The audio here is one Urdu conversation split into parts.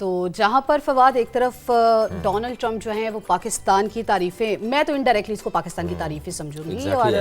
تو جہاں پر فواد ایک طرف ڈونلڈ ٹرمپ جو ہیں وہ پاکستان کی تعریفیں، میں تو انڈائریکٹلی اس کو پاکستان کی تعریفیں سمجھوں گی، اور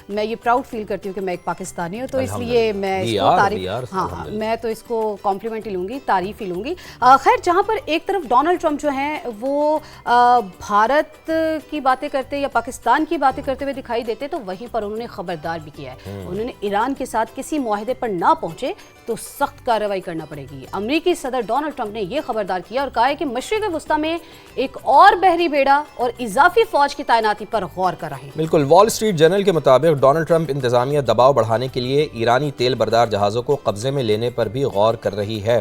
میں یہ پراؤڈ فیل کرتی ہوں کہ میں ایک پاکستانی ہوں، تو اس لیے میں اس کو تعریف، ہاں میں تو اس کو کمپلیمنٹ ہی لوں گی، تعریف ہی لوں گی۔ خیر، جہاں پر ایک طرف ڈونلڈ ٹرمپ جو ہیں وہ بھارت کی باتیں کرتے یا پاکستان کی باتیں کرتے ہوئے دکھائی دیتے، تو وہیں پر انہوں نے خبردار بھی کیا ہے، انہوں نے ایران کے ساتھ کسی معاہدے پر نہ پہنچے تو سخت کارروائی کرنا پڑے گی۔ امریکی صدر ڈونلڈ ٹرمپ نے یہ خبردار کیا اور کہا ہے کہ مشرق وسطیٰ میں ایک اور بحری بیڑا اور اضافی فوج کی تعیناتی پر غور کر رہے ہیں۔ بالکل، وال اسٹریٹ جرنل کے مطابق ڈونلڈ ٹرمپ انتظامیہ دباؤ بڑھانے کے لیے ایرانی تیل بردار جہازوں کو قبضے میں لینے پر بھی غور کر رہی ہے۔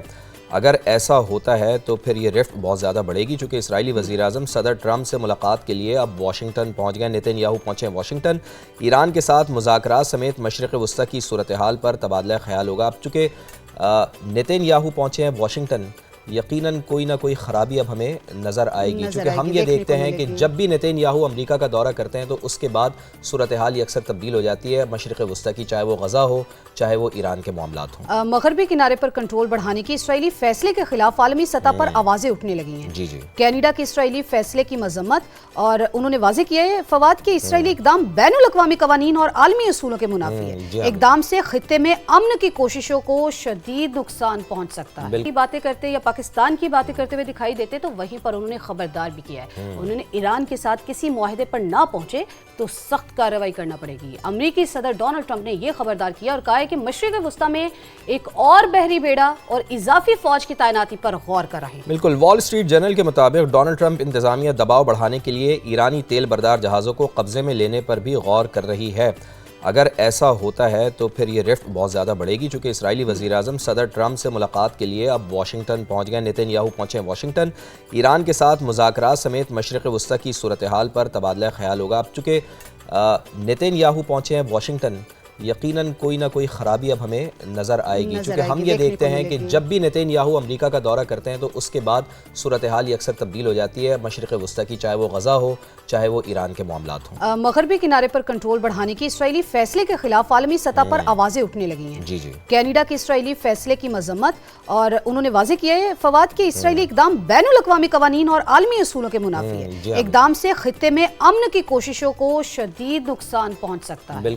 اگر ایسا ہوتا ہے تو پھر یہ رفت بہت زیادہ بڑھے گی، چونکہ اسرائیلی وزیراعظم صدر ٹرمپ سے ملاقات کے لیے اب واشنگٹن پہنچ گئے۔ نتن یاہو پہنچے واشنگٹن، ایران کے ساتھ مذاکرات سمیت مشرق وسطیٰ کی صورتحال پر تبادلہ خیال ہوگا۔ اب چونکہ نتن یاہو پہنچے ہیں واشنگٹن، یقیناً کوئی نہ کوئی خرابی اب ہمیں نظر آئے گی، چونکہ ہم یہ دیکھتے ہیں کہ جب بھی نتن یاہو امریکہ کا دورہ کرتے ہیں تو اس کے بعد صورتحال یہ اکثر تبدیل ہو جاتی ہے مشرق وسطیٰ کی، چاہے وہ غزہ ہو چاہے وہ ایران کے معاملات ہوں۔ مغربی کنارے پر کنٹرول بڑھانے کی اسرائیلی فیصلے کے خلاف عالمی سطح پر آوازیں اٹھنے لگی ہیں۔ کینیڈا کے اسرائیلی فیصلے کی مذمت، اور انہوں نے واضح کیا ہے فواد کہ اسرائیلی اقدام بین الاقوامی قوانین اور عالمی اصولوں کے منافی ہے۔ اقدام سے خطے میں امن کی کوششوں کو شدید نقصان پہنچ سکتا ہے۔ باتیں کرتے یا پاکستان کی باتیں کرتے ہوئے دکھائی دیتے، تو وہیں پر انہوں نے خبردار بھی کیا ہے، انہوں نے ایران کے ساتھ کسی معاہدے پر نہ پہنچے تو سخت کارروائی کرنا پڑے گی۔ امریکی صدر ڈونلڈ ٹرمپ نے یہ خبردار کیا اور کہا ہے کہ مشرق وسطیٰ میں ایک اور بحری بیڑا اور اضافی فوج کی تعیناتی پر غور کر رہے ہیں۔ بالکل، وال اسٹریٹ جرنل کے مطابق ڈونلڈ ٹرمپ انتظامیہ دباؤ بڑھانے کے لیے ایرانی تیل بردار جہازوں کو قبضے میں لینے پر بھی غور کر رہی ہے۔ اگر ایسا ہوتا ہے تو پھر یہ رفت بہت زیادہ بڑھے گی، چونکہ اسرائیلی وزیراعظم صدر ٹرمپ سے ملاقات کے لیے اب واشنگٹن پہنچ گئے۔ نتن یاہو پہنچے واشنگٹن، ایران کے ساتھ مذاکرات سمیت مشرق وسطیٰ کی صورتحال پر تبادلہ خیال ہوگا۔ اب چونکہ نتن یاہو پہنچے ہیں واشنگٹن، یقیناً کوئی نہ کوئی خرابی اب ہمیں نظر آئے گی، چونکہ ہم یہ دیکھتے ہیں کہ جب بھی نتن یاہو امریکہ کا دورہ کرتے ہیں تو اس کے بعد صورتحال یہ اکثر تبدیل ہو جاتی ہے مشرق وسطیٰ کی، چاہے وہ غزہ ہو چاہے وہ ایران کے معاملات ہوں۔ مغربی کنارے پر کنٹرول بڑھانے کی اسرائیلی فیصلے کے خلاف عالمی سطح پر آوازیں اٹھنے لگی ہیں۔ کینیڈا کے اسرائیلی فیصلے کی مذمت، اور انہوں نے واضح کیا ہے فواد کہ اسرائیلی اقدام بین الاقوامی قوانین اور عالمی اصولوں کے منافی ہے۔ اقدام سے خطے میں امن کی کوششوں کو شدید نقصان پہنچ سکتا ہے۔